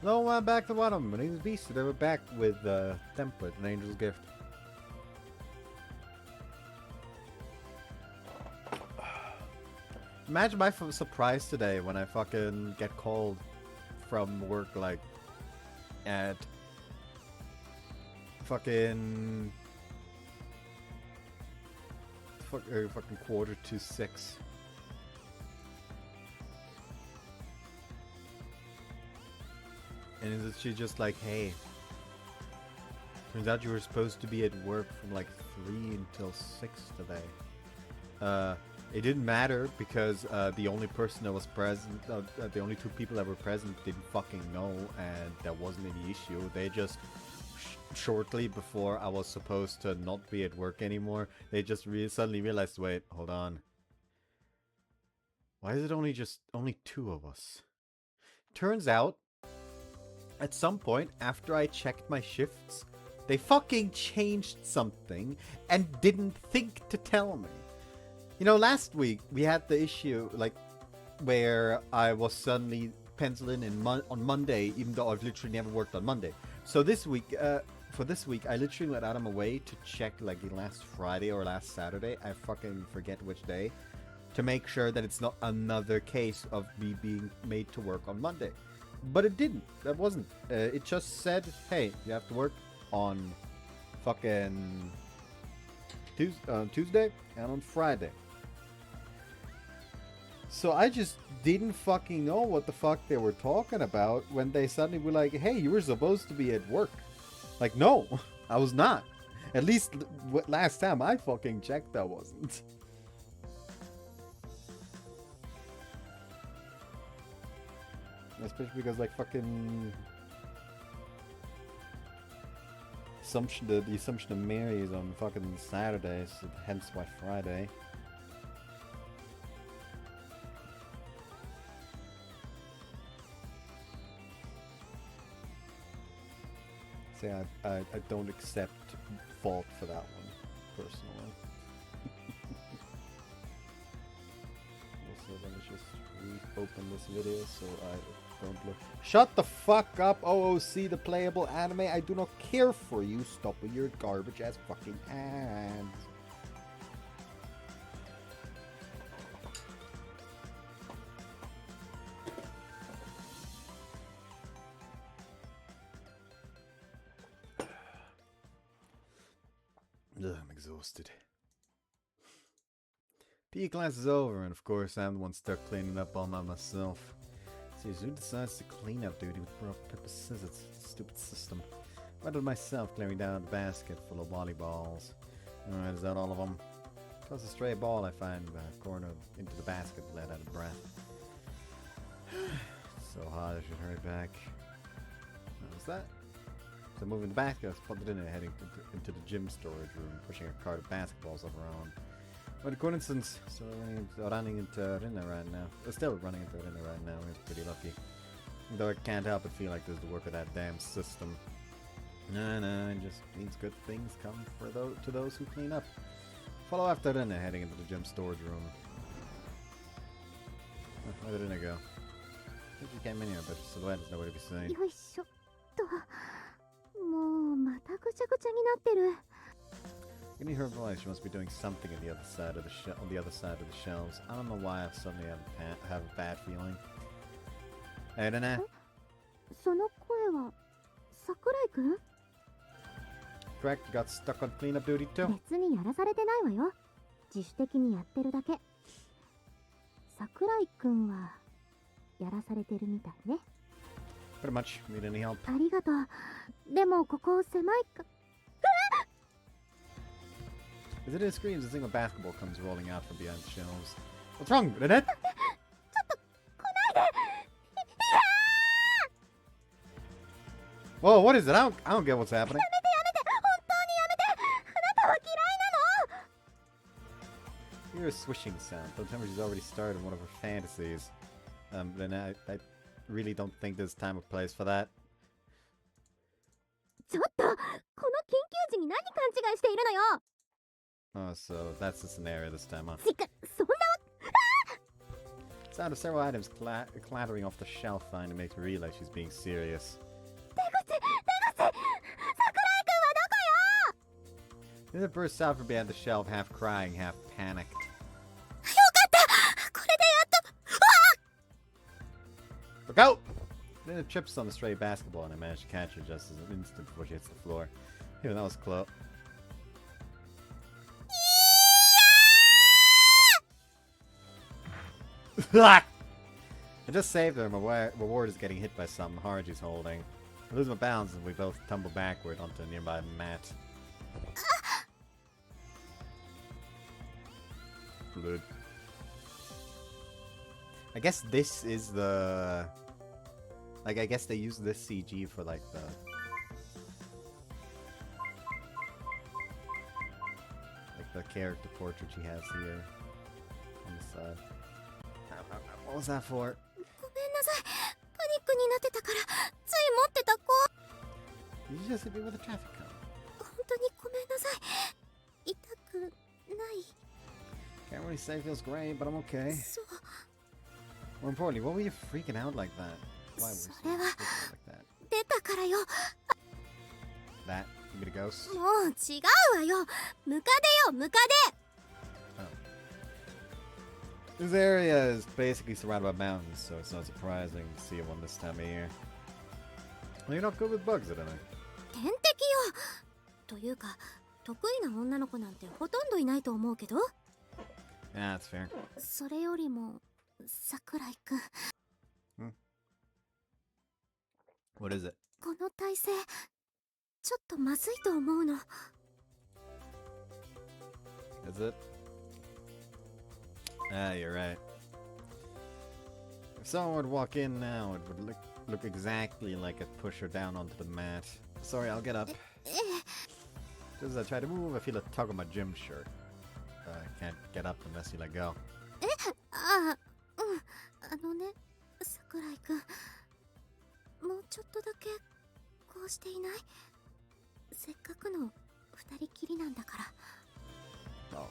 Hello, back to the bottom. My name is Beast, and we're back with Template, an Angel's Gift. Imagine my surprise today when I fucking get called from work, like, at fucking 5:45. And is she just like, hey, turns out you were supposed to be at work from like 3 until 6 today. It didn't matter because the only person that was present, the only 2 people that were present didn't fucking know, and there wasn't any issue. They just, shortly before I was supposed to not be at work anymore, they just suddenly realized, wait, hold on. Why is it only 2 of us? Turns out, at some point, after I checked my shifts, they fucking changed something and didn't think to tell me. You know, last week we had the issue, like, where I was suddenly penciled in on Monday, even though I've literally never worked on Monday. So this week, for this week, I literally went out of my way to check, like, last Friday or last Saturday, I fucking forget which day, to make sure that it's not another case of me being made to work on Monday. But it didn't. That wasn't. It just said, hey, you have to work on fucking Tuesday and on Friday. So I just didn't fucking know what the fuck they were talking about when they suddenly were like, hey, you were supposed to be at work. Like, no, I was not. At least last time I fucking checked, I wasn't. Especially because, like, fucking the assumption of Mary is on fucking Saturday, so hence why Friday. Say I don't accept fault for that one, personally. Also, let me just reopen this video so I don't look. Shut the fuck up, OOC, the playable anime. I do not care for you. Stop with your garbage ass fucking hands. Ugh, I'm exhausted. PE class is over, and of course I'm the one stuck cleaning up all by myself. See, who decides to clean up duty with rock, paper, scissors? Stupid system. I did myself clearing down a basket full of volleyballs. Alright, is that all of them? Toss a stray ball I find by a corner into the basket, let out of breath. So hot I should hurry back. What was that? So moving the basket, I spotted in it, heading into the gym storage room, pushing a cart of basketballs of her own. What a coincidence! So running into Rinne right now. Still running into Rinne right now. We're pretty lucky. Though I can't help but feel like there's the work of that damn system. No, it just means good things come to those who clean up. Follow after Rinne, heading into the gym storage room. Where did Rinne go? I think she came in here, but silhouette is nowhere to be seen. Can you hear her voice? She must be doing something on the other side of the shelves. I don't know why I suddenly have a bad feeling. Hey, Rinne. Correct, you got stuck on cleanup duty too? Pretty much. Need any help? As it is screams, a single basketball comes rolling out from behind the shelves. What's wrong, Rinne? Whoa, what is it? I don't get what's happening. Hear a swishing sound. Don't tell me she's already started one of her fantasies. Rinne, I really don't think there's time or place for that. Oh, so that's the scenario this time, huh? Sound of several items clattering off the shelf finally makes me realize she's being serious. Then it bursts out from behind the shelf, half crying, half panicked. Look out! Then it trips on the stray basketball and I manage to catch her just as an instant before she hits the floor. Even that was close. I just saved her. My reward is getting hit by some hard she's holding. I lose my balance and we both tumble backward onto a nearby mat. Blood. I guess this is the... Like, I guess they use this CG for, like, the... Like, the character portrait she has here. On the side. What was that for? Did you just hit me with a traffic cone? Can't really say it feels great, but I'm okay. More importantly, what were you freaking out like that? Why were you so ridiculous like that? That? You mean a ghost? Oh. This area is basically surrounded by mountains, so it's not surprising to see one this time of year. Well, you're not good with bugs, I don't think. Yeah, that's fair. What is it? Is it? Ah, you're right. If someone would walk in now, it would look exactly like I'd push her down onto the mat. Sorry, I'll get up. Just as I try to move, I feel a tug on my gym shirt. I can't get up unless you let go. Oh,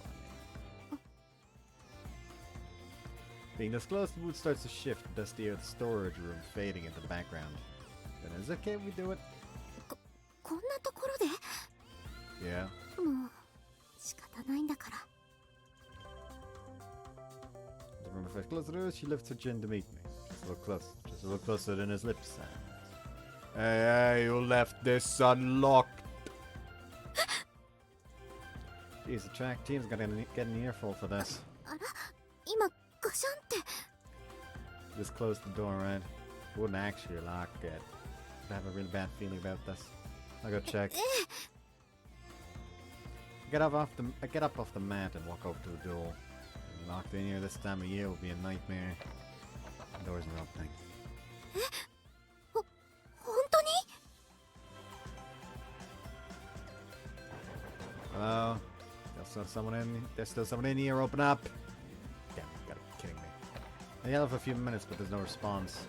being this close, the mood starts to shift, dusty air of the storage room fading into the background. Then is it okay if we do it? Yeah. Remember, if I close the door, she lifts her chin to meet me. Just a little close. Just a little closer than his lips sound. Hey, you left this unlocked. Jeez, the track team's gonna get an earful for this. Just closed the door, right? Wouldn't actually lock it. I have a really bad feeling about this. I'll go check. I get up off the mat and walk over to the door. Locked in here this time of year will be a nightmare. The door's not opening. Hello? There's still someone in here. Open up. Damn, you gotta be kidding me. I yell for a few minutes, but there's no response.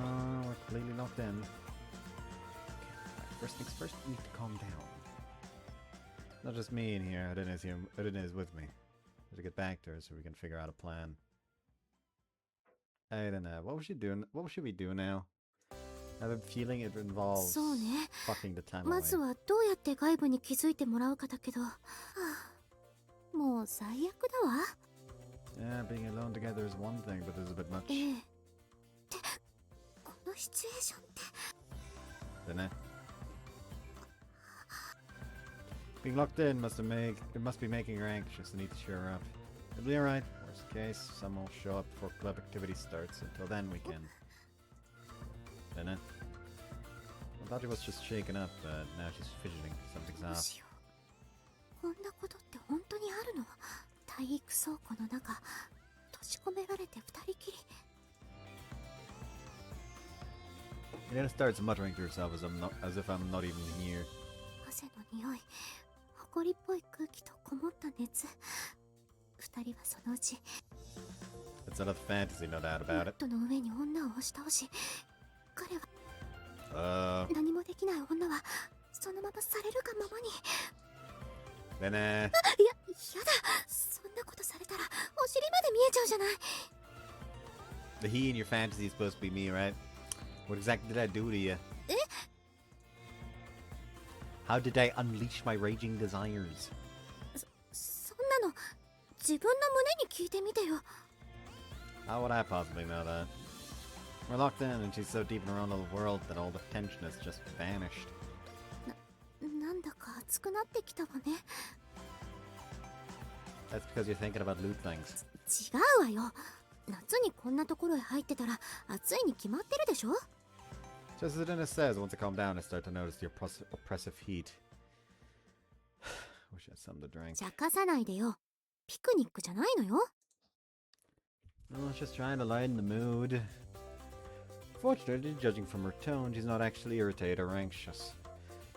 Oh, we're completely locked in. Okay, first things first, we need to calm down. Not just me in here. Rinne is with me. To get back to her so we can figure out a plan. I don't know. What should we do now? I have a feeling it involves fucking the time away. Yeah, being alone together is one thing, but there's a bit much. Don't know. Being locked in must be making her anxious. I need to cheer her up. It'll be alright. Worst case, someone will show up before club activity starts. Until then, we can. Dunno. I thought she was just shaken up, but now she's fidgeting. Something's off. And then starts muttering to herself as if I'm not even here. It's another fantasy, no doubt about it. Then The he in your fantasy is supposed to be me, right? What exactly did I do to you? How did I unleash my raging desires? そんなの自分の胸に聞いてみてよ。 How would I possibly know that? We're locked in and she's so deep in her own little world that all the tension has just vanished. なんだか熱くなってきたわね。 That's because you're thinking about loot things. 違うわよ。夏にこんなところへ入ってたら暑いに決まってるでしょ。 Just as Rinne says, once I calm down, I start to notice the oppressive heat. Wish I had something to drink. 茶化さないでよ。ピクニックじゃないのよ。 Well, it's just trying to lighten the mood. Fortunately, judging from her tone, she's not actually irritated or anxious.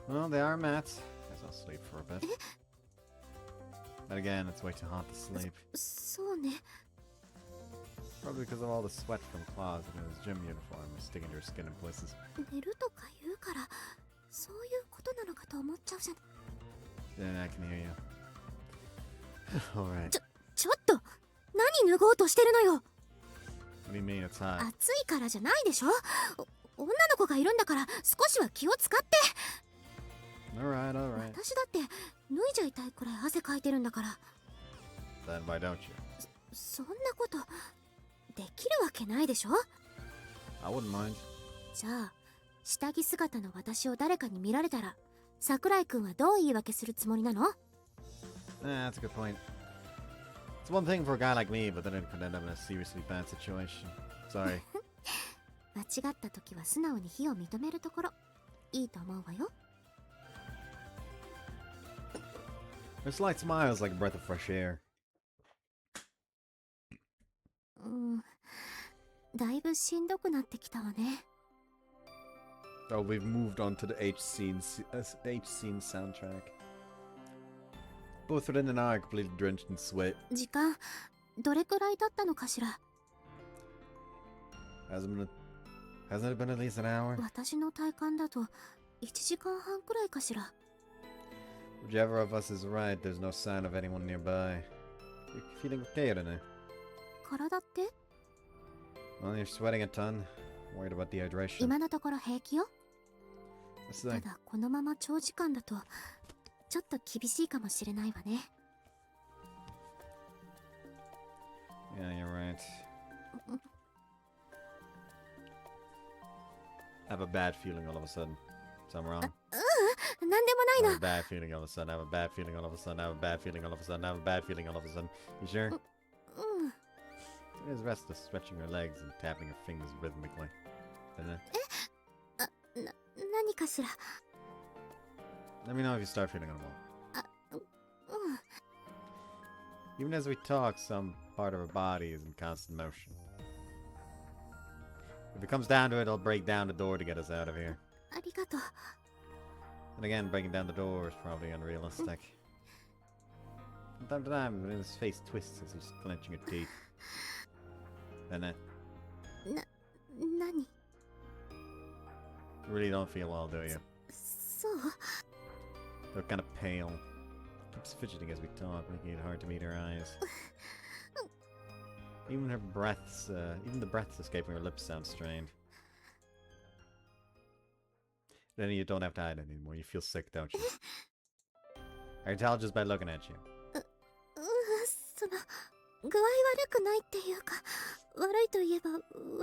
Well, they are mats. Guess I'll sleep for a bit. But again, it's way too hot to sleep. そうね。 Probably because of all the sweat from closet and his gym uniform is sticking to her skin in places. 寝るとか言うからそういうことなのかと思っちゃうじゃん。 Yeah, I can hear you. Alright. ちょっと何脱ごうとしてるのよ。 What do you mean it's hot? 暑いからじゃないでしょ。女の子がいるんだから少しは気を使って。 Alright, alright. 私だって脱いじゃいたいくらい汗かいてるんだから。 Then why don't you? そんなことできるわけないでしょ。 I wouldn't mind. じゃあ下着姿の私を誰かに見られたら桜井くんはどう言い訳するつもりなの？ That's a good point. It's one thing for a guy like me, but then it could end up in a seriously bad situation. Sorry. 間違った時は素直に非を認めるところいいと思うわよ。 Her slight smile is like a breath of fresh air. だいぶしんどくなってきたわね。 Oh, we've moved on to the H-scene soundtrack. Both Rinne and I are completely drenched in sweat. 時間どれくらい経ったのかしら。 Hasn't it been at least an hour? 私の体感だと1時間半くらいかしら。 Whichever of us is right, there's no sign of anyone nearby. You're feeling okay, Rinne? 体って？ Well, you're sweating a ton. Worried about dehydration. 今のところ平気よ。 What's た that? だこのまま長時間だとちょっと厳しいかもしれないわね。 Yeah, you're right. I have a bad feeling all of a sudden. So I'm wrong. なんでも I ない have a bad feeling all of a sudden. I have a bad feeling all of a sudden. I have a bad feeling all of a sudden. I have a bad feeling all of a sudden. You sure? の。She is restless, stretching her legs and tapping her fingers rhythmically. Isn't it? 何かしら。 Let me know if you start feeling unwell. うん。 Even as we talk, some part of her body is in constant motion. If it comes down to it, I'll break down the door to get us out of here. ありがとう。 And again, breaking down the door is probably unrealistic. From time to time, his face twists as he's clenching her teeth. And then, 何？ you really don't feel well, do you? そう。 They're kind of pale. Keeps fidgeting as we talk, making it hard to meet her eyes. Even the breaths escaping her lips sound strained. Then you don't have to hide anymore. You feel sick, don't you? I can tell just by looking at you. その具合悪くないっていうか悪いといえば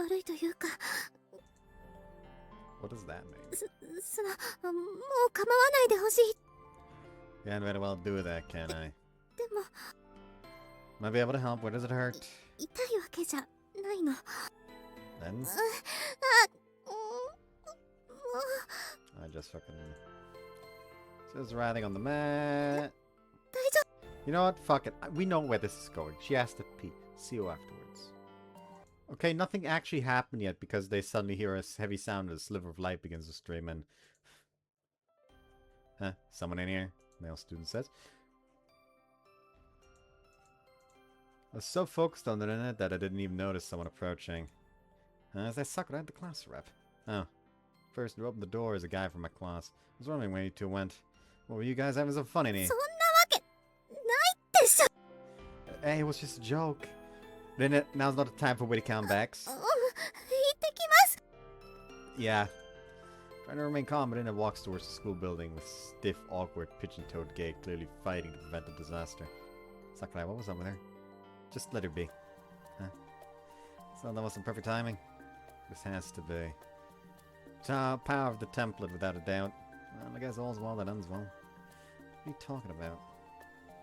悪いというか What does that mean? そのもう構わないでほしい。 Can't very well do that, can I? でも Might be able to help. Where does it hurt? 痛いわけじゃないの。 Then? あ、I just fucking... Says writhing on the mat. 大丈 You know what? Fuck it. We know where this is going. She has to pee. See you afterwards. Okay, nothing actually happened yet because they suddenly hear a heavy sound and a sliver of light begins to stream in. Huh? Someone in here? Male student says. I was so focused on the internet that I didn't even notice someone approaching. As I sucked out the class rep. Oh. First who opened the door is a guy from my class. I was wondering where you two went. What were you guys having some fun in 夫 here? そんなわけないでしょ。 Hey, it was just a joke. Then now's not the time for witty comebacks. Yeah. Trying to remain calm, but Rinne walks towards the school building with stiff, awkward, pigeon-toed gait, clearly fighting to prevent a disaster. Sakurai, what was up with her? Just let her be. Huh? So that wasn't perfect timing. This has to be. Power of the template, without a doubt. Well, I guess all's well that ends well. What are you talking about?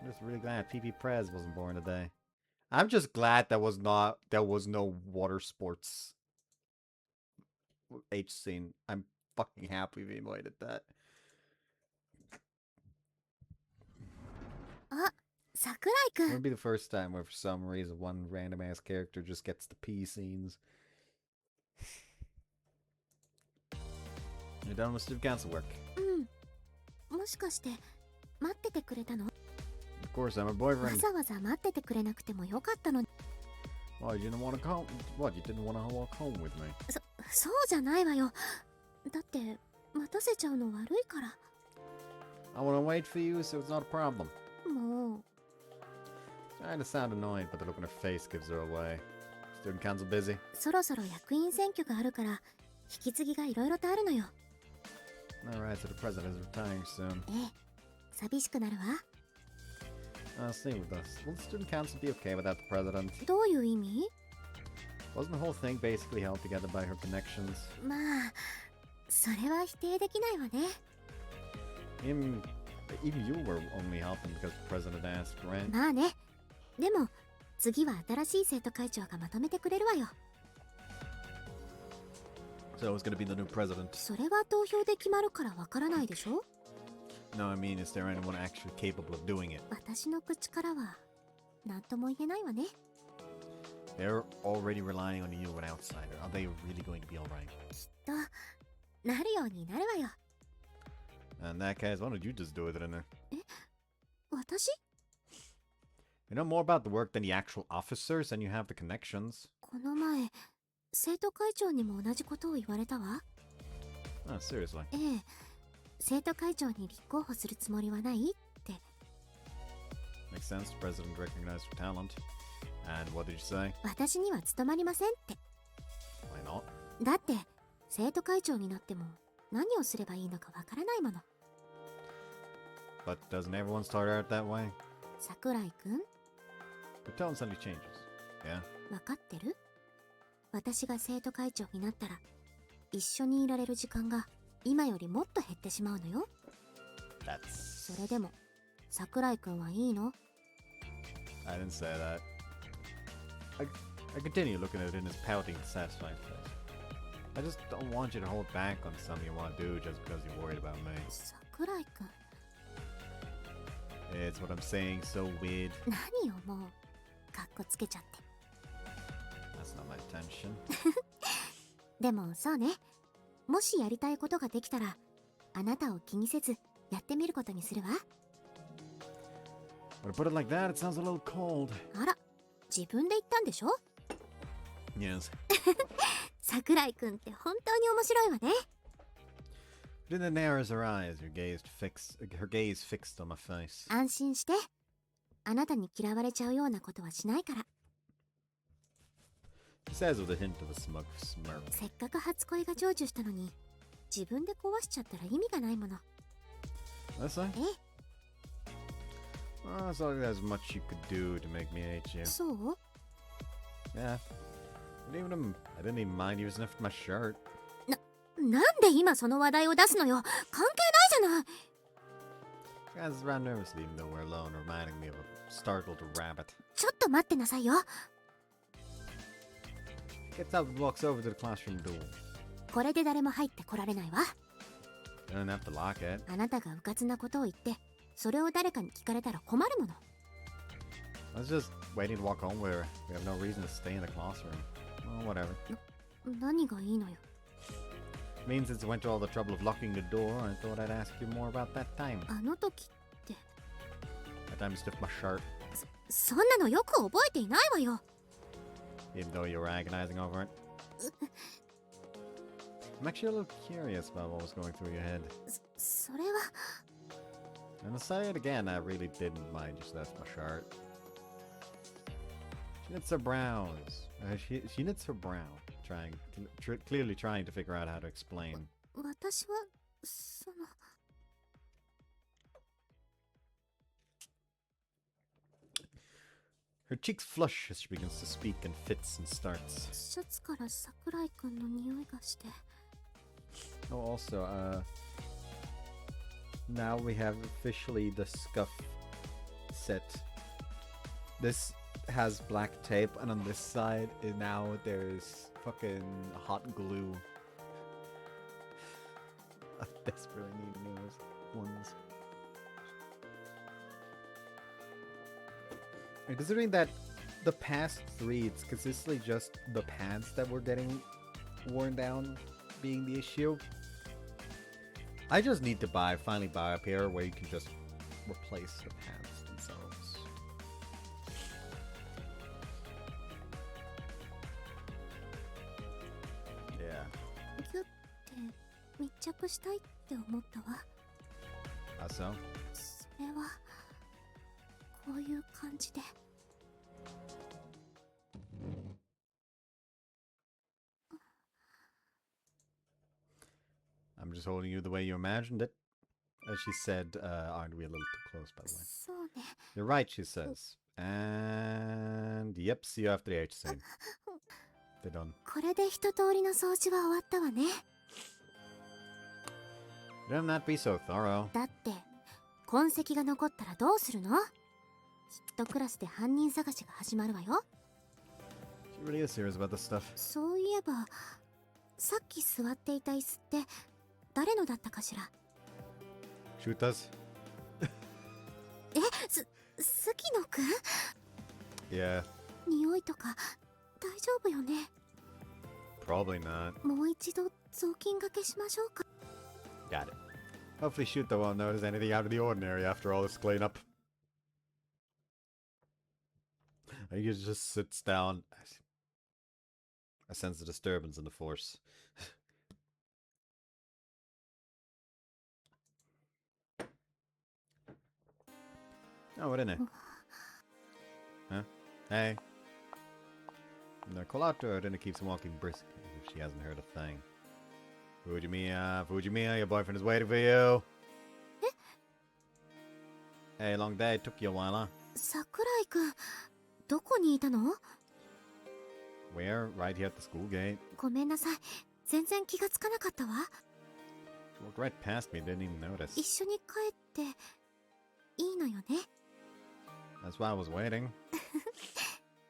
I'm just really glad PP Prez wasn't born today. I'm just glad there was no water sports H scene. I'm fucking happy we avoided that. あ、桜井く It would ん。 be the first time where for some reason one random ass character just gets the P scenes. You're done with student council work. うん。もしかして待っててくれたの？ Of course, I'm a わ boyfriend. ざわざ待っててくれなくてもよかったのに。 Why, you didn't want to come? What, you didn't want to walk home with me? そうじゃないわよ。だって待たせちゃうの悪いから。 I want to wait for you, so it's not a problem. もう Trying to sound annoyed, but the look on her face gives her away. Student council busy? そろそろ役員選挙があるから引き継ぎがいろいろとあるのよ。 Alright, so the president is retiring soon. ええ、寂しくなるわ。 Stay with us. Will the student council be okay without the president? どういう意味？ Wasn't the whole thing basically held together by her connections? まあそれは否定できないわね。 Even you were only helping because the president asked, right? まあね。でも次は新しい生徒会長がまとめてくれるわよ。 So it's gonna be the new president. それは投票で決まるからわからないでしょ？ No, I mean, is there anyone actually capable of doing it? 私の口からは何とも言えないわね。 They're already relying on you, an outsider. Are they really going to be alright? きっとなるようになるわよ。 In that case, why don't you just do it, Rinne? 私？ You know more about the work than the actual officers, and you have the connections. この前生徒会長にも同じことを言われたわ。 Oh, seriously. ええ、生徒会長に立候補するつもりはないって。 Makes sense. The president recognized her talent. And what did you say? 私には務まりませんって。 Why not? だって生徒会長になっても何をすればいいのかわからないもの。 But doesn't everyone start out that way? 桜井くん、 But tone suddenly changes. Yeah? わかってる？私が生徒会長になったら一緒にいられる時間が今よりもっと減ってしまうのよ。 That's... それでも桜井くんはいいの？ I didn't say that. I continue looking at it in his pouting, satisfied face. I just don't want you to hold back on something you want to do just because you're worried about me. 桜井くん、 It's what I'm saying, so weird. 何よもうかっこつけちゃって。 That's not my intention. でもそうね、もしやりたいことができたらあなたを気にせずやってみることにするわ。 When I put it like that, it sounds a little cold. あら、自分で言ったんでしょ？ Yes. 桜井くんって本当に面白いわね。 Rinne narrows her eyes, her gaze fixed on my face. 安心して、あなたに嫌われちゃうようなことはしないから。 She says with a hint of a smug smirk. せっかく初恋が成就したのに自分で壊しちゃったら意味がないもの。 That's it? え、 Oh, it's like there's much you could do to make me hate you. そう？ Yeah. I didn't even mind using it for my shirt. なんで今その話題を出すのよ。関係ないじゃない。 Guys ran nervously even though we're alone, reminding me of a startled rabbit. ちょっと待ってなさいよ。 Gets up and walks over to the classroom door. これで誰も入ってこられないわ。 You don't have to lock it. あなたがうかつなことを言ってそれを誰かに聞かれたら困るもの。 I was just waiting to walk home where we have no reason to stay in the classroom. Well, whatever. 何がいいのよ。 Means since I went to all the trouble of locking the door, I thought I'd ask you more about that time. あの時って That time you stiffed my shirt, そんなのよく覚えていないわよ。 even though you were agonizing over it. I'm actually a little curious about what was going through your head. それは And to say it again, I really didn't mind you left my shirt. She knits her brows. She knits her brow, clearly trying to figure out how to explain. 私はその Her cheeks flush as she begins to speak in fits and starts. シャツから桜井くんの匂いがして Oh, also, now we have officially the scuff set. This has black tape, and on this side, now there's fucking hot glue. I desperately need new ones. And considering that the past 3, it's consistently just the pants that were getting worn down being the issue. I just need to finally buy a pair where you can just replace the pants themselves. Yeah. ギュって密着したいって思ったわ How so? それはこういう感じで I'm just holding you the way you imagined it. As she said, aren't we a little too close, by the way? そうね You're right, she says. And yep, see you after the H scene. They're done. これで一通りの掃除は終わったわね Don't not be so thorough. だって痕跡が残ったらどうするのきっとクラスで犯人探しが始まるわよ She really is serious about this stuff. そういえばさっき座っていた椅子って誰のだったかしら Shoot us? 杉野くん Yeah, 匂いとか大丈夫よね probably not. もう一度雑巾がけしましょうか Got it. Hopefully Shuta won't notice anything out of the ordinary after all this cleanup. He just sits down. I sense a disturbance in the force. Oh, what in it? Huh? Hey. No, call out to her, Rinne keeps walking briskly as if she hasn't heard a thing. Fujimiya, your boyfriend is waiting for you. Hey, long day, took you a while, huh? 桜井くんどこにいたの Where? Right here at the school gate. ごめんなさい全然気がつかなかったわ She walked right past me, didn't even notice. 一緒に帰っていいのよね That's why I was waiting.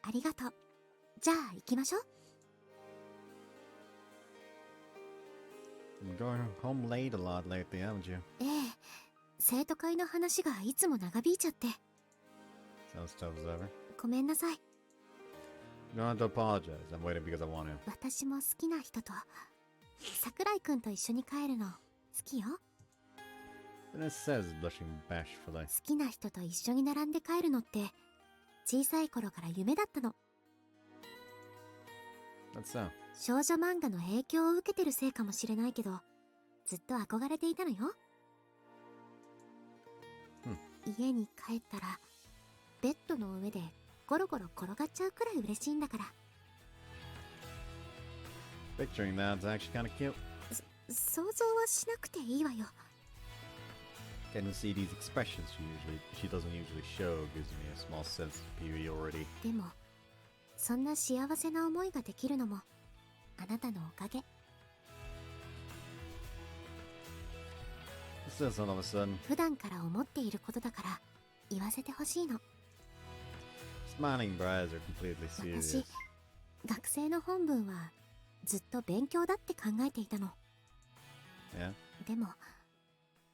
ありがとうじゃあ行きましょう You've been going home late a lot lately, haven't you? ええ生徒会の話がいつも長引いちゃって So stuff's over. ごめんなさい You don't have to apologize. I'm waiting because I want to. 私も好きな人と桜井くんと一緒に帰るの好きよ And it says, blushing bashfully. 好きな人と一緒に並んで帰るのって小さい頃から夢だったの That's so. 少女漫画の影響を受けてるせいかもしれないけどずっと憧れていたのよ、家に帰ったらベッドの上でゴロゴロ転がっちゃうくらい嬉しいんだから Picturing that's actually kind of cute. 想像はしなくていいわよ Getting to see these expressions she doesn't usually show gives me a small sense of superiority. でもそんな幸せな思いができるのもあなたのおかげ Says all of a sudden, 普段から思っていることだから言わせてほしいの smiling brides are completely 私 serious. 学生の本分はずっと勉強だって考えていたの Yeah? でも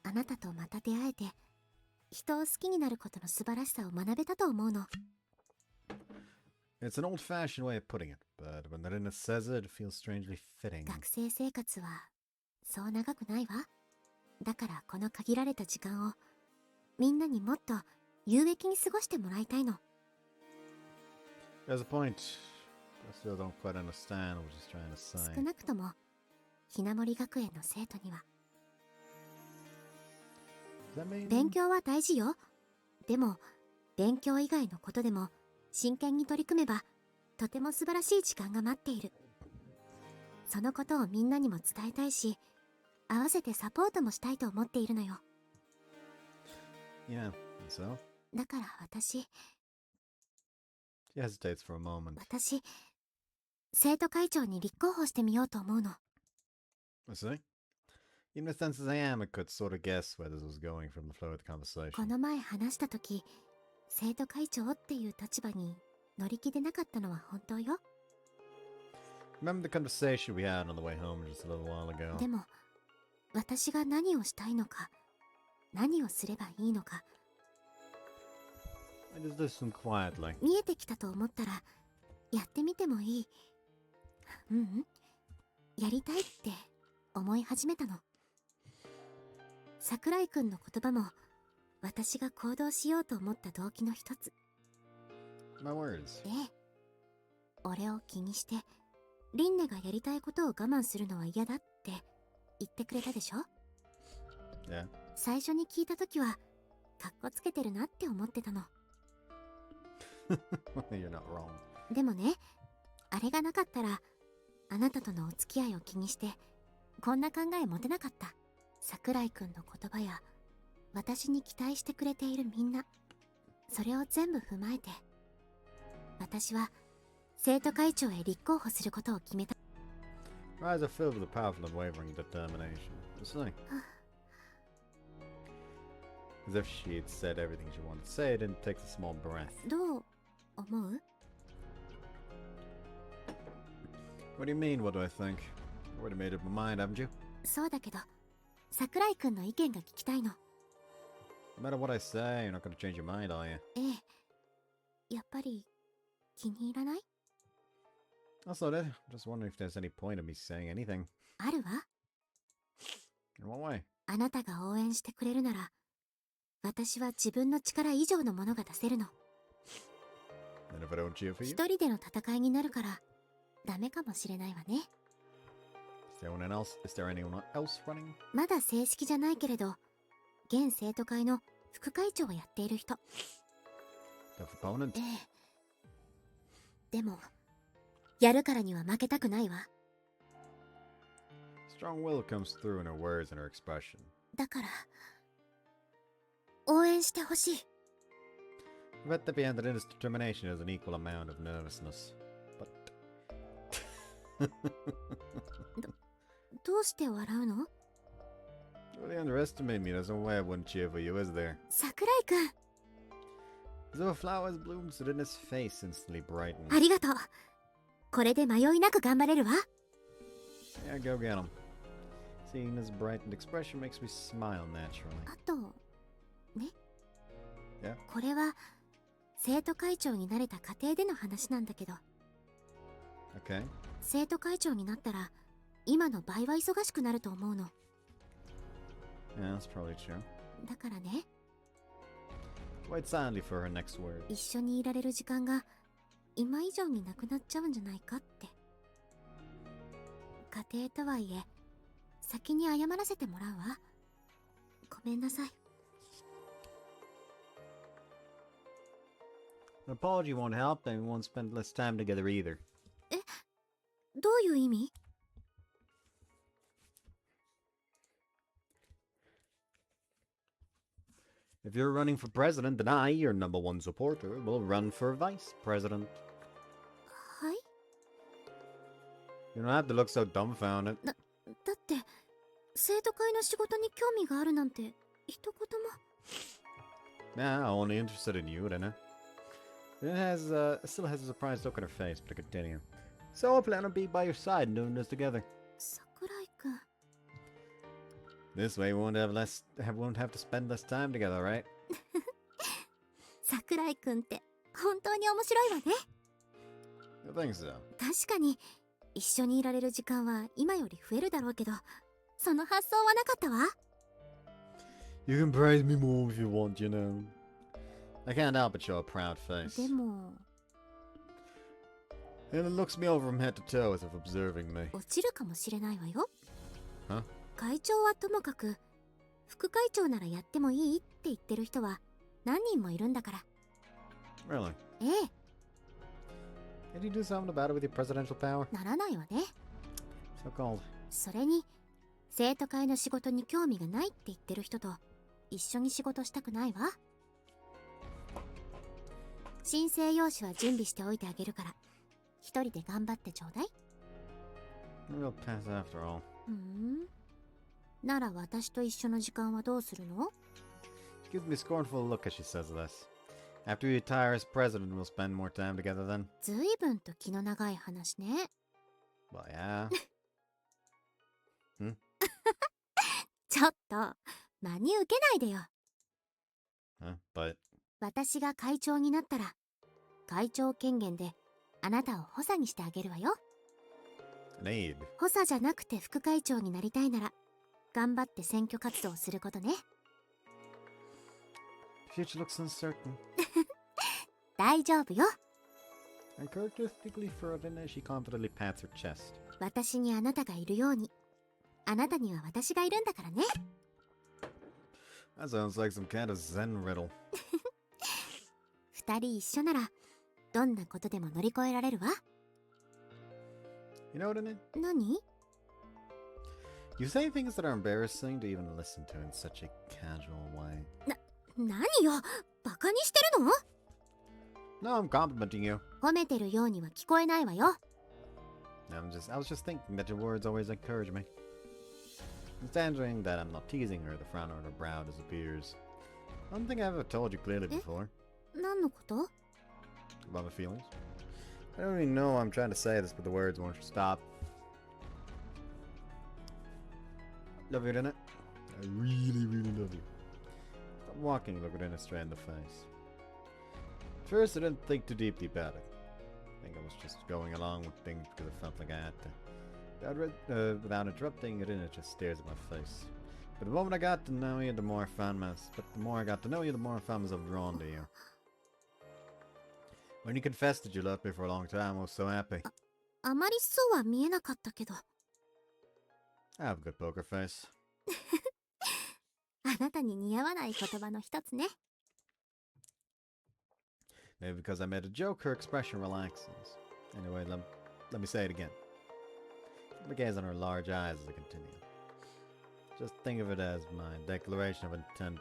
あなたとまた出会えて人を好きになることの素晴らしさを学べたと思うの It's an old-fashioned way of putting it, but when Rinne says it, it feels strangely fitting. 学生生活はそう長くないわだからこの限られた時間をみんなにもっと有益に過ごしてもらいたいの There's a point. I still don't quite understand what she's trying to say. 少なくともひなもり学園の生徒には Does that mean... 勉強は大事よでも勉強以外のことでも真剣に取り組めばとても素晴らしい時間が待っているそのことをみんなにも伝えたいし、合わせてサポートもしたいと思っているのよ。Yeah, so? だから私、 She hesitates for a moment. 私、生徒会長に立候補してみようと思うの。I see. Even as tense as I am, I could sort of guess where this was going from the flow of the こ conversation. の前話した時、生徒会長っていう立場に乗り気でなかったのは本当よ。Remember the conversation we had on the way home just a little while ago? でも、私が何をしたいのか、何をすればいいのか、I just listened quietly. 見えてきたと思ったら、やってみてもいい。やりたいって思い始めたの。桜井くんの言葉も、私が行動しようと思った動機の一つ。My words. ええ。俺を気にして、リンネがやりたいことを我慢するのは嫌だって言ってくれたでしょ？ Yeah. 最初に聞いたときは、かっこつけてるなって思ってたの。You're not wrong. でもね、あれがなかったら、あなたとのお付き合いを気にして、こんな考え持てなかった。桜井くんの言葉や、私に期待してくれているみんな、それを全部踏まえて、私は生徒会長へ立候補することを決めた。Her eyes are filled with a powerful and wavering determination. It's like, as if she had said everything she wanted to say, it didn't take a small breath. どう思う？ What do you mean, what do I think? You already made up my mind, haven't you? そうだけど、桜井くんの意見が聞きたいの。No matter what I say, you're not going to change your mind, are you? ええ。やっぱり、気に入らない？ That's not it. Just wondering if there's any point of me saying anything. あるわ。In what way? あなたが応援してくれるなら、私は自分の力以上のものが出せるの。And if I don't cheer for you? 一人での戦いになるから、ダメかもしれないわね。Is there anyone else running? まだ正式じゃないけれど、現生徒会の副会長をやっている人。The opponent? ええ。でも、やるからには負けたくないわ。Strong will comes through in her words and her expression. だから、応援してほしい。I bet that behind that is determination is an equal amount of nervousness. But... どうして笑うの？ You really underestimate me. There's no way I wouldn't cheer for you, is there? 桜井くん。As though a flower's bloom stood in his face instantly brightened. ありがとう。これで迷いなく頑張れるわ。Yeah, go get him. Seeing his brightened expression makes me smile naturally. あと、ね。Yeah? これは、生徒会長になれた過程での話なんだけど、Okay. 生徒会長になったら、今の倍は忙しくなると思うの。Yeah, that's probably true. だからね、Wait silently for her next word. 一緒にいられる時間が、今以上になくなっちゃうんじゃないかって。家庭とはいえ、先に謝らせてもらうわ。ごめんなさい。An apology won't help, and we won't spend less time together either. どういう意味？ If you're running for president, then I, your number one supporter, will run for vice president. はい？ You don't have to look so dumbfounded. だって生徒会の仕事に興味があるなんて一言も。 Nah, I'm only interested in you, didn't I? It still has a surprised look on her face, but I continue. So I plan on being by your side and doing this together. 桜井くん。 This way we won't have to spend less time together, right? 桜井くんって本当に面白いわね。 I think so. 確かに一緒にいられる時間は今より増えるだろうけど、その発想はなかったわ。 You can praise me more if you want, you know. I can't help but show a proud face. でも And it looks me over from head to toe as if observing me. 落ちるかもしれないわよ。 Huh? 会長はともかく副会長ならやってもいいって言ってる人は何人もいるんだから。 Really? ええ。 Can you do something about it with your presidential power? ならないわね。So-called. それに生徒会の仕事に興味がないって言ってる人と一緒に仕事したくないわ。申請用紙は準備しておいてあげるから一人で頑張ってちょうだい。 We'll pass after all. なら私と一緒の時間はどうするの？ She gives me a scornful look as she says this. After you retire as president, we'll spend more time together then. ずいぶんと気の長い話ね。Well, yeah. ちょっと真に受けないでよ。 But 私が会長になったら会長権限であなたを補佐にしてあげるわよ。 an aide. 補佐じゃなくて副会長になりたいなら頑張って選挙活動することね。 Future looks uncertain. 大丈夫よ。 Uncharacteristically for Rinne, she confidently pats her chest. 私にあなたがいるようにあなたには私がいるんだからね。 That sounds like some kind of Zen riddle. 二人一緒ならどんなことでも乗り越えられるわ。 You know, Rinne? 何？ You say things that are embarrassing to even listen to in such a casual way. 何よ、バカにしてるの？ No, I'm complimenting you. 褒めてるようには聞こえないわよ。 I was just thinking that your words always encourage me. Understanding that I'm not teasing her, the frown on her brow disappears. I don't think I've ever told you clearly before 何のこと？ about my feelings. I don't even know I'm trying to say this, but the words won't stop. Love you, Rinne. I really, really love you. Stop walking, look Rinne straight in the face. At first, I didn't think too deeply about it. I think I was just going along with things because I felt like I had to. Without interrupting, Rinne just stares at my face. But the moment I got to know you, the more I found myself drawn to you. When you confessed that you loved me for a long time, I was so happy. あまりそうは見えなかったけど。 I have a good poker face. あなたに似合わない言葉の一つね。 Maybe because I made a joke, her expression relaxes. Anyway, let me say it again. I gaze on her large eyes as I continue. Just think of it as my declaration of intent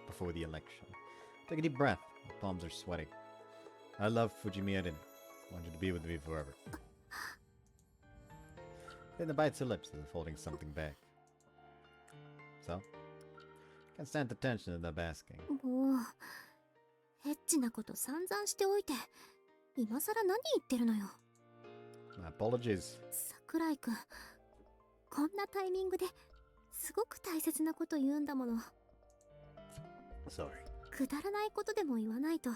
before the election. Take a deep breath. My palms are sweaty. I love Fujimiya Rinne. I want you to be with me forever. Then bites her lips as if holding something back. So? Can't stand the tension of them asking. もうエッチなこと散々しておいて今さら何言ってるのよ。 My apologies. 桜井くん、こんなタイミングですごく大切なこと言うんだもの。 Sorry. くだらないことでも言わないと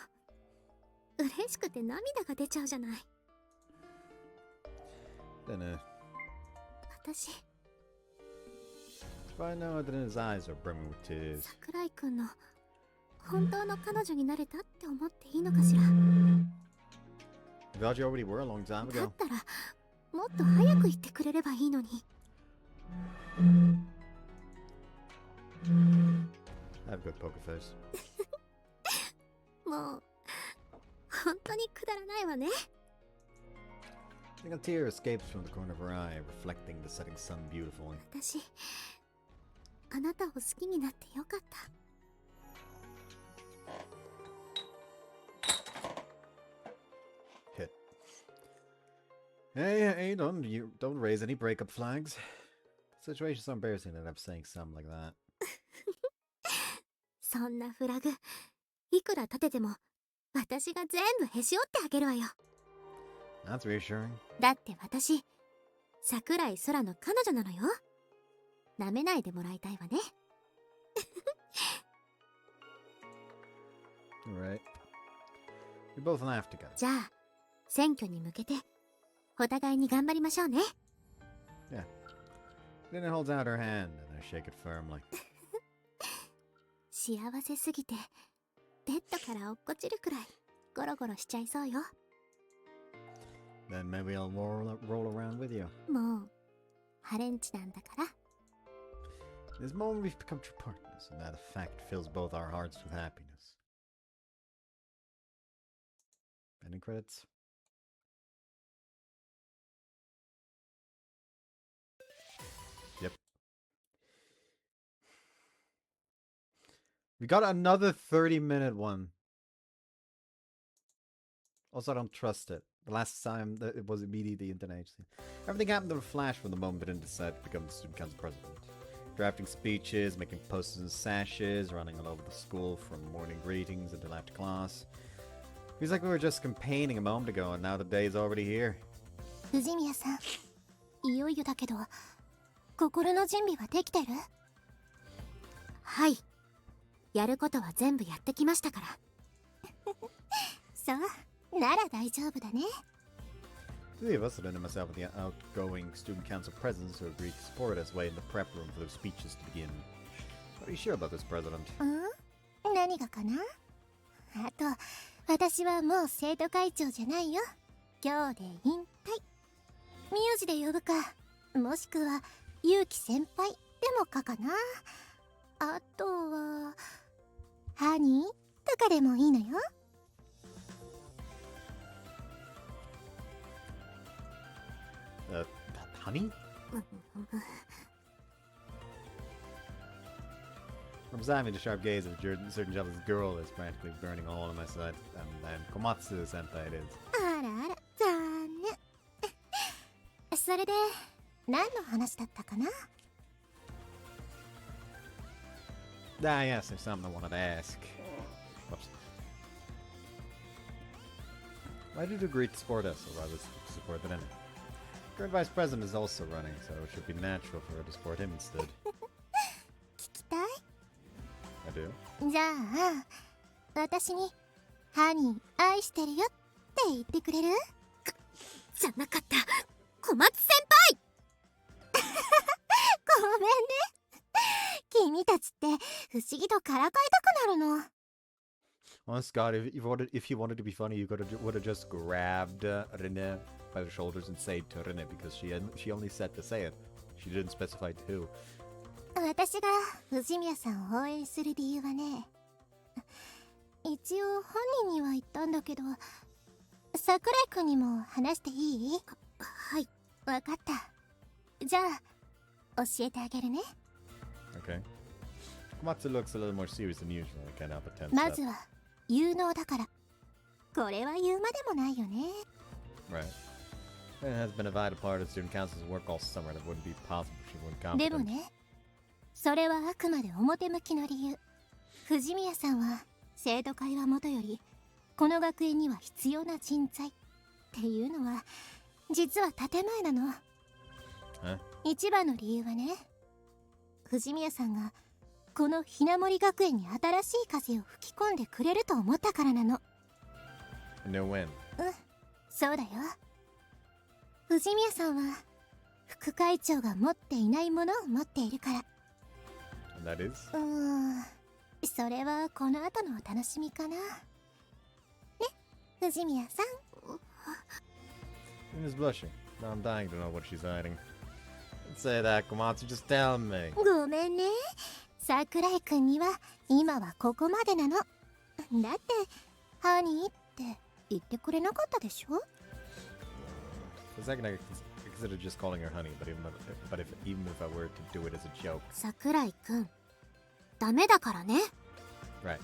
嬉しくて涙が出ちゃうじゃない。 Then, 私 if I know that his eyes are brimming with tears. 桜井くんの本当の彼女になれたって思っていいのかしら。 I thought you already were a long time だ ago. ったらもっと早く言ってくれればいいのに。 I have a good poker face. もう本当にくだらないわね。 I think a tear escapes from the corner of her eye, reflecting the setting sun beautifully. 私あなたを好きになってよかった。 Hit. Hey, don't raise any breakup flags. The situation's so embarrassing that I'm saying something like that. そんなフラグいくら立てても私が全部へし折ってあげるわよ。 That's reassuring. だって私桜井空の彼女なのよ。舐めないでもらいたいわね。 Alright. We both laugh together. じゃあ選挙に向けてお互いに頑張りましょうね。 Yeah. Then it holds out her hand and I shake it firmly. 幸せすぎてベッドから落っこちるくらいゴロゴロしちゃいそうよ。 Then maybe I'll roll around with you. もうハレンチなんだから。 This moment we've become true partners, and that fact fills both our hearts with happiness. Ending credits. We got another 30-minute one. Also, I don't trust it. The last time that it was immediately internet agency. Everything happened in a flash from the moment Rinne decided to become the student council president. Drafting speeches, making posters and sashes, running all over the school from morning greetings until after class. Feels like we were just campaigning a moment ago and now the day is already here. 藤宮さん、いよいよだけど、心の準備はできてる？はい。やることは全部やってきましたから。そう、なら大丈夫だね。The three of us, Rinne and myself, and the outgoing student council presidents who agreed to support us wait in the prep room for their speeches to begin. What are you sure about this, President? 何がかな？あと、私はもう生徒会長じゃないよ。今日で引退。名字で呼ぶか、もしくは結城先輩でもかかな。あとはハニーとかでもいいのよ。Honey? From Sammy, the sharp gaze of a certain jealous girl is practically burning a hole in my side, and Komatsu senpai it is. あらあら、残念。それで、何の話だったかな？ Ah, yes, there's something I wanted to ask. Whoops. Why did you agree to support us, or rather support the Rinne? Current vice president is also running, so it should be natural for her to support him instead. 聞きたい？ I do. じゃあ、私にハニー愛してるよって言ってくれる？じゃなかった、小松先輩。ごめんね。君たちって不思議とからかいたくなるの。Honest God, if you wanted to be funny, you would have just grabbed Rinne by the shoulders and said to Rinne, because she only said to say it. She didn't specify to who. 私が藤宮さんを応援する理由はね、一応本人には言ったんだけど、桜井くんにも話していい？はい、わかった。じゃあ教えてあげるね。Okay. Komatsu looks a little more serious than usual. I cannot pretend. まずは有能だから。これは言うまでもないよね。Right. It has been a vital part of student council's work all summer that wouldn't be possible if she weren't competent. でもね、それはあくまで表向きの理由。藤宮さんは生徒会はもとよりこの学園には必要な人材っていうのは実は建前なの。一番の理由はね、藤宮さんがこのひなもり学園に新しい風を吹き込んでくれると思ったからなの。No win. そうだよ。藤宮さんは副会長が持っていないものを持っているから。And that is? それはこの後のお楽しみかな。ね、藤宮さん。Rinne's blushing. Now I'm dying to know what she's hiding. Don't say that, Komatsu. Just tell me. ごめんね。桜井くんには今はここまでなの。だってハニーって言ってくれなかったでしょ？ For a second, I considered just calling her honey, even if I were to do it as a joke. 桜井くん、ダメだからね。Right.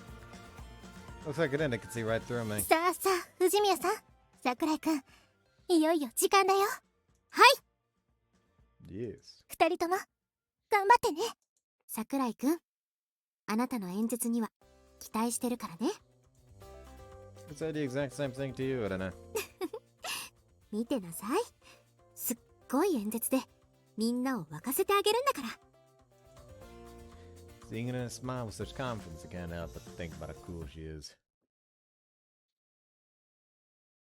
Looks like Rinne can see right through me. さあさあ、藤宮さん、桜井くん、いよいよ時間だよ。はい。Yes. 二人とも頑張ってね。桜井くん、あなたの演説には期待してるからね。I said the exact same thing to you, Rinne. 見てなさい。すっごい演説でみんなを沸かせてあげるんだから。Seeing Rinne smile with such confidence, I can't help but think about how cool she is.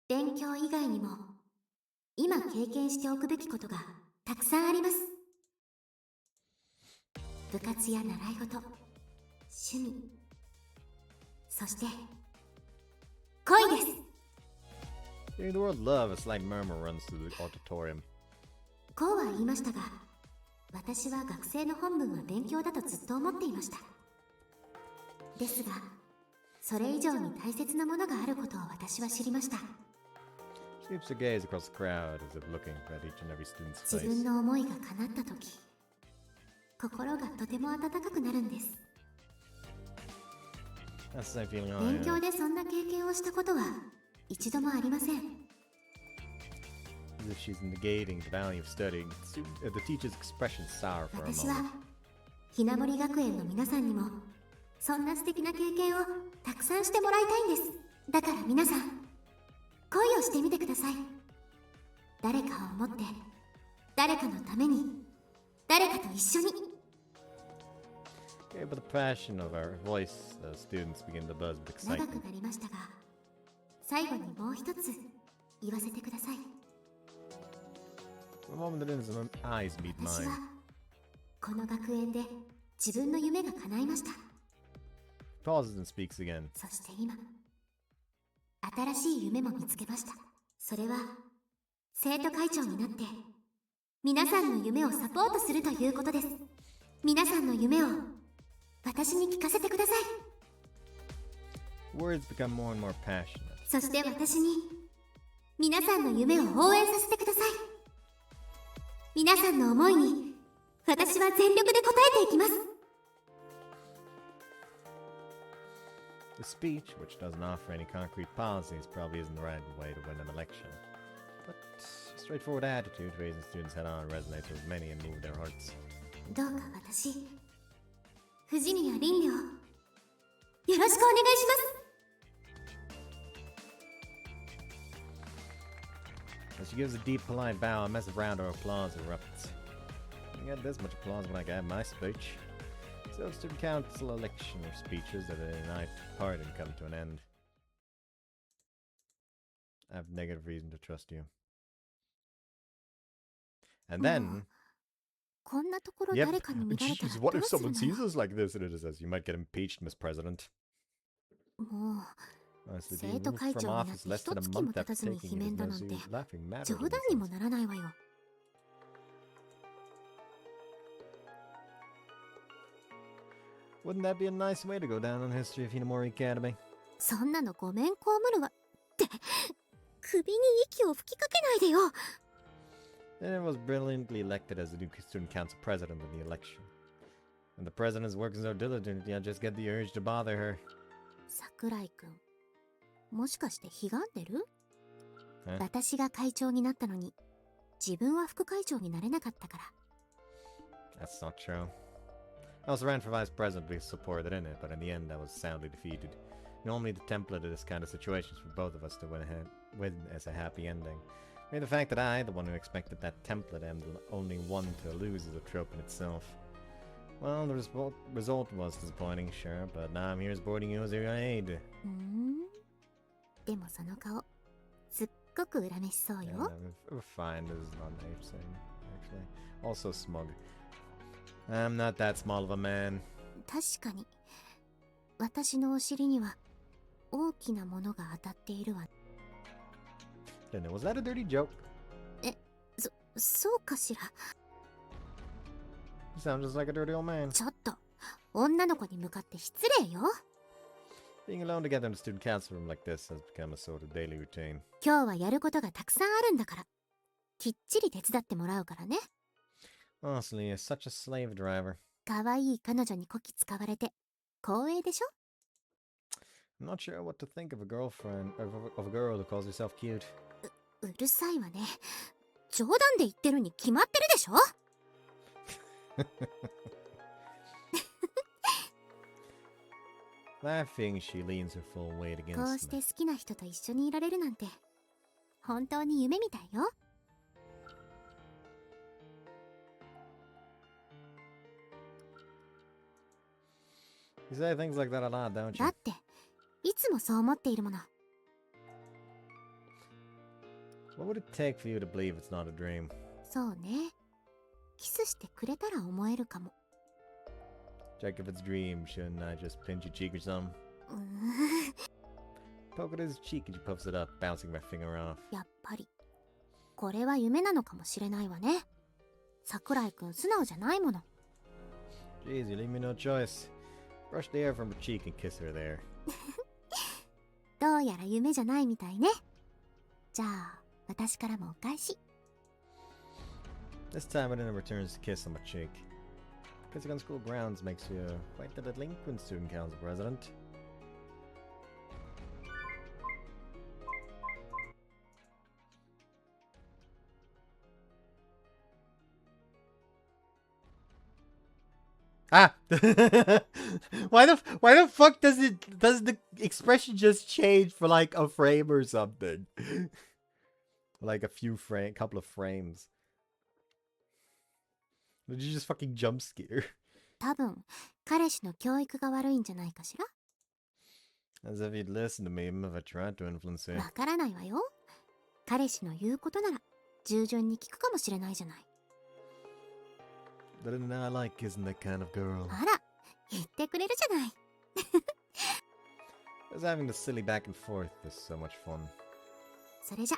勉強以外にも今経験しておくべきことがたくさんあります。部活や習い事、趣味、そして恋です。Hearing the word love, a slight murmur runs through the auditorium. こうは言いましたが、私は学生の本分は勉強だとずっと思っていました。ですが、それ以上に大切なものがあることを私は知りました。She keeps her gaze across the crowd as if looking at each and every student's 自 face. 分の思いが叶った時、心がとても温かくなるんです。That's the same feeling I 勉強 have. でそんな経験をしたことは一度もありません。 As if she's negating the value of studying. The teacher's expression sour for a 私は moment. ひなもり学園の皆さんにもそんな素敵な経験をたくさんしてもらいたいんです。だから皆さん恋をしてみてください。誰かを思って、誰かのために、誰かと一緒に。 Okay, but the passion of our voice, the students begin to buzz with 長 excitement. くなりましたが、最後にもう一つ言わせてください。 The moment that innocent eyes meet 私 mine. はこの学園で自分の夢が叶いました。 Pauses and speaks again. そして今、新しい夢も見つけました。それは生徒会長になって皆さんの夢をサポートするということです。皆さんの夢を私に聞かせてください。 Words become more and more passionate. そして私に皆さんの夢を応援させてください。皆さんの思いに私は全力で応えていきます。 The speech, which doesn't offer any concrete policies, probably isn't the right way to win an election. But a straightforward attitude, raising students head on, resonates with many and moves their hearts. どうか私、藤宮凛をよろしくお願いします。 As she gives a deep, polite bow, a massive round of applause erupts. I get this much applause when I gave my speech. So student council election or speeches that I took part in come to an end. I have negative reason to trust you. And then, こんなところ yep, 誰かに見られたら jeez, ど what う if する someone の sees us like this? And it says, you might get impeached, Miss President. も Honestly, う being 生徒 removed 会 from 長になって office less 一 than a 月も month 経 after たずに taking 罷 it 免 is だ no なんて serious laughing matter. 冗談にもならないわよ。 Wouldn't that be a nice way to go down in the history of Hinamori Academy? そんなのごめん被るわって首に息を吹きかけないでよ。 Then it was brilliantly elected as the new student council president in the election. And the president is working so diligently, I just get the urge to bother her. 桜井くん、もしかしてひがんでる？え？私が会長になったのに自分は副会長になれなかったから。 That's not true. I also ran for vice president to be supported in it, but in the end I was soundly defeated. Normally the template of this kind of situation is for both of us to win as a happy ending. Maybe the fact that I, the one who expected that template, am the only one to lose is a trope in itself. Well, the result was disappointing, sure, but now I'm here supporting you as your aide. でもその顔すっごく恨めしそうよ。 Yeah, we're fine. This is not an age thing, actually. Also smug. I'm not that small of a man. 確かに私のお尻には大きなものが当たっているわ。 Linda, was that a dirty joke? そうかしら。 You sound just like a dirty old man. ちょっと女の子に向かって失礼よ。 Being alone together in a student council room like this has become a sort of daily routine. 今日はやることがたくさんあるんだからきっちり手伝ってもらうからね。 Honestly, you're such a slave driver. 可愛い彼女にこき使われて光栄でしょ。 I'm not sure what to think of a girlfriend, of a girl who calls herself cute. うるさいわね。冗談で言ってるに決まってるでしょ。 Laughing, she leans her full weight こう against して me. 好きな人と一緒にいられるなんて本当に夢みたいよ。 You say things like that a lot, don't だ you? っていつもそう思っているもの。 What would it take for you to believe it's not a dream? そうね。キスしてくれたら思えるかも。 Check if it's a dream, shouldn't I just pinch your cheek or something? うーん Poke at his cheek and she puffs it up, bouncing my finger off. やっぱりこれは夢なのかもしれないわね。桜井くん素直じゃないもの。 Jeez, you leave me no choice. Brush the air from her cheek and kiss her there. どうやら夢じゃないみたいね。じゃあ私からもお返し。 This time Elena returns to kiss on my cheek. Kissing on school grounds makes you quite the delinquent student council president. Ah! Why the fuck does the expression just change for like a frame or something? Like a couple of frames. Did you just fucking jump scare? 多分彼氏の教育が悪いんじゃないかしら。 As if you'd listen to me even if I tried to influence you. わからないわよ。彼氏の言うことなら従順に聞くかもしれないじゃない。 But I like isn't that kind of girl. あら、言ってくれるじゃない。 Just having the silly back and forth is so much fun. それじゃ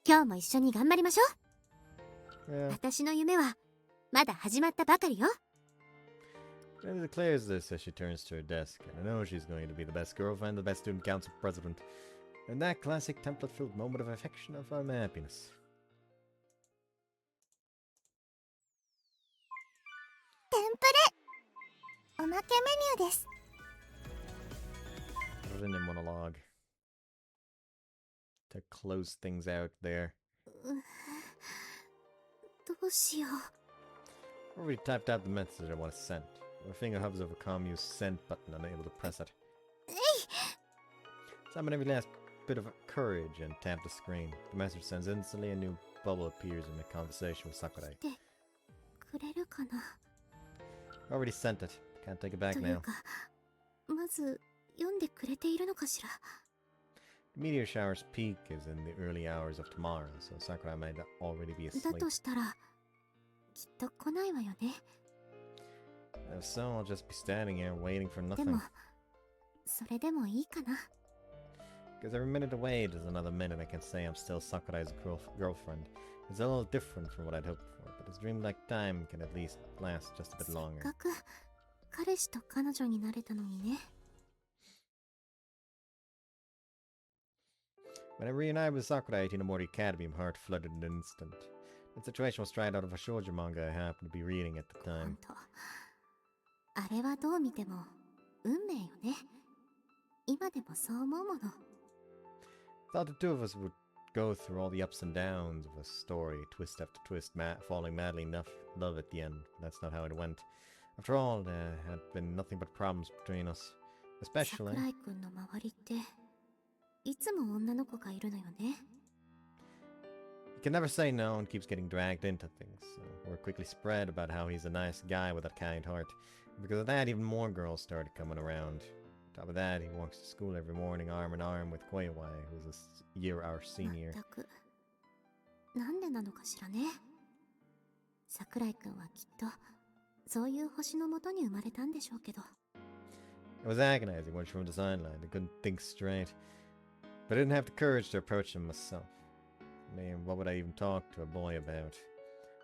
今日も一緒に頑張りましょう。 Yeah. 私の夢はまだ始まったばかりよ。 Rinne declares this as she turns to her desk, and I know she's going to be the best girlfriend, the best student council president, and that classic template-filled moment of affection of my happiness. テンプレおまけメニューです。 Rinne monologue. To close things out there. どうしよう。 Already typed out the message I want to send. My finger hovers over Commu's send button, unable to press it. Summon every last bit of courage and tap the screen. The message sends instantly, a new bubble appears in the conversation with Sakurai. くれるかな。 Already sent it. Can't take it back という now. かまず読んでくれているのかしら。 The meteor shower's peak is in the early hours of tomorrow, so Sakurai might already be だ asleep. としたらきっと来ないわよね。 If so, I'll just be standing here waiting for でも nothing. それでもいいかな。 Because every minute away is another minute I can say I'm still Sakurai's girlfriend. It's a little different from what I'd hoped for, but this dreamlike time can at least last just a bit せっ longer. かく彼氏と彼女になれたのにね。 When I reunited with Sakurai at Hinamori Academy, my heart flooded in an instant. The situation was straight out of a shoujo manga I happened to be reading at the ほん time. とあれはどう見ても運命よね。今でもそう思うもの。 Thought the two of us would go through all the ups and downs of a story, twist after twist, falling madly in love at the end. That's not how it went. After all, there had been nothing but problems between us. Especially... 桜井くんの周りっていつも女の子がいるのよね。 He can never say no and keeps getting dragged into things. So word quickly spread about how he's a nice guy with a kind heart. And because of that, even more girls started coming around. On top of that, he walks to school every morning arm in arm with Koiwai, who's a year our ま senior. ったくなんでなのかしらね。桜井くんはきっとそういう星のもとに生まれたんでしょうけど。 It was agonizing watching from the sideline. I couldn't think straight. But I didn't have the courage to approach him myself. I mean, what would I even talk to a boy about?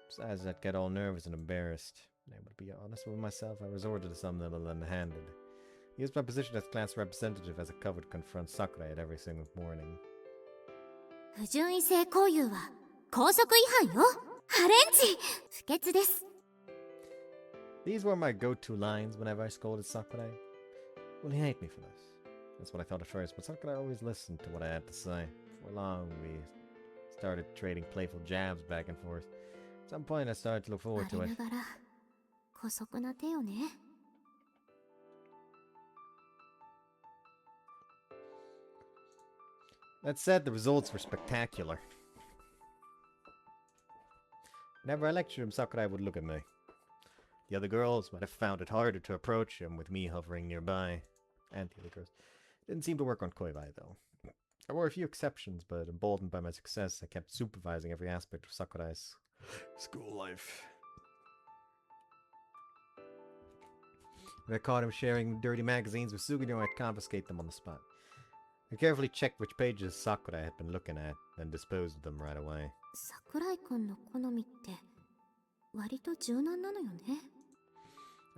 Besides, I'd get all nervous and embarrassed. And to be honest with myself, I resorted to something a little underhanded. I used my position as class representative as a cover to confront Sakurai at every single morning. 不純異性交友は校則違反よ。ハレンチ不潔です。 These were my go-to lines whenever I scolded Sakurai. Will he hate me for this? That's what I thought at first, but Sakurai always listened to what I had to say. For long, we started trading playful jabs back and forth. At some point, I started to look forward to 我 it. ながら姑息な手よね。 That said, the results were spectacular. Whenever I lectured him, Sakurai would look at me. The other girls might have found it harder to approach him with me hovering nearby. And the other girls. Didn't seem to work on Koibai, though. There were a few exceptions, but emboldened by my success, I kept supervising every aspect of Sakurai's school life. If I caught him sharing dirty magazines with Sugino, I'd confiscate them on the spot. I carefully checked which pages Sakurai had been looking at, then disposed of them right away. 桜井くんの好みって割と柔軟なのよね。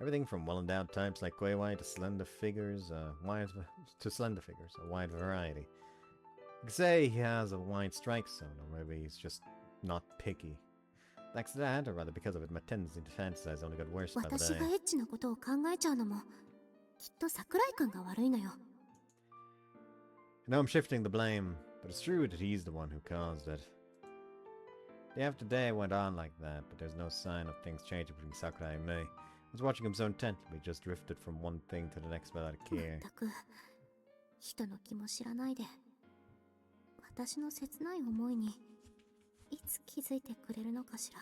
Everything from well-endowed types like Koiwai to slender figures, a wide variety. You could say he has a wide strike zone, or maybe he's just not picky. Thanks to that, or rather because of it, my tendency to fantasize only got worse by the 私 day. がエッチなことを考えちゃうのもきっと桜井くんが悪いのよ。 I know I'm shifting the blame, but it's true that he's the one who caused it. Day after day went on like that, but there's no sign of things changing between Sakurai and me. was watching him so intently, just drifted from one thing to the next without a ま care. ったく人の気も知らないで私の切ない思いにいつ気づいてくれるのかしら。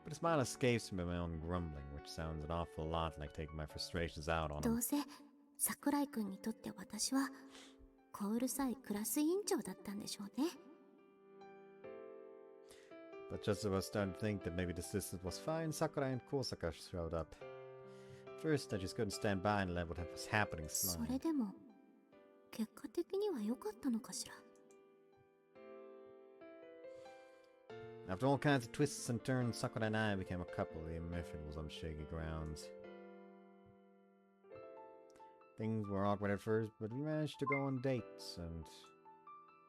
But a smile escapes me by my own grumbling, which sounds an awful lot like taking my frustrations out on ど him. うせ桜井くんにとって私は小うるさいクラス委員長だったんでしょうね。 But just as I was starting to think that maybe the assistant was fine, Sakurai and Kosaka showed up. At first, I just couldn't stand by and let what was happening そ slide. れでも結果的には良かったのかしら。 After all kinds of twists and turns, Sakura and I became a couple, even if it was on shaky grounds. Things were awkward at first, but we managed to go on dates and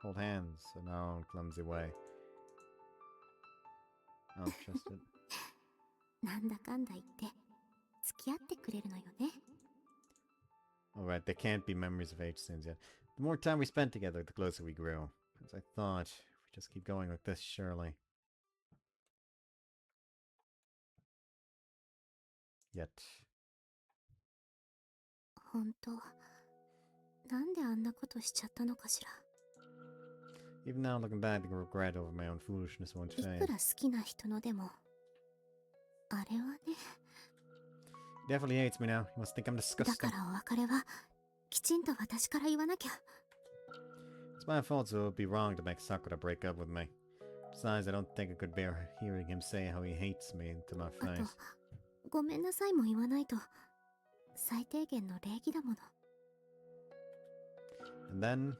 hold hands in our own clumsy way. I'll trust it. なんだかんだ言って付き合ってくれるのよね。 Alright, there can't be memories of age sins yet. The more time we spent together, the closer we grew. As I thought, if we just keep going like this, surely. Yet. 本当なんであんなことしちゃったのかしら。 Even now, looking back, the regret over my own foolishness won't い fade. くら好きな人のでもあれはね。 He definitely hates me now. He must think I'm だ disgusting. からお別れはきちんと私から言わなきゃ。 It's my fault, so it would be wrong to make Sakura break up with me. Besides, I don't think I could bear hearing him say how he hates me to my あと face. ごめんなさいも言わないと最低限の礼儀だもの。 And then,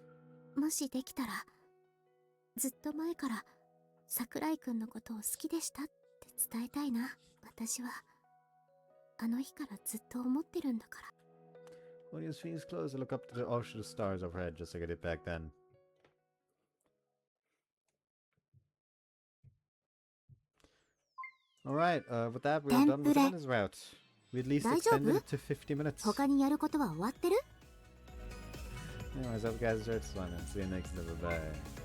もしできたらずっと前から桜井くんのことを好きでしたって伝えたいな。私はあの日からずっと思ってるんだから。 when his feet closed, I look up to the ocean of stars overhead just like I did back then. Alright, with that, we're done with the Rinne's route. We at least extended it to 50 minutes. 他にやることは終わってる？ Anyways, I hope you guys enjoyed this one and see you next time. Bye bye.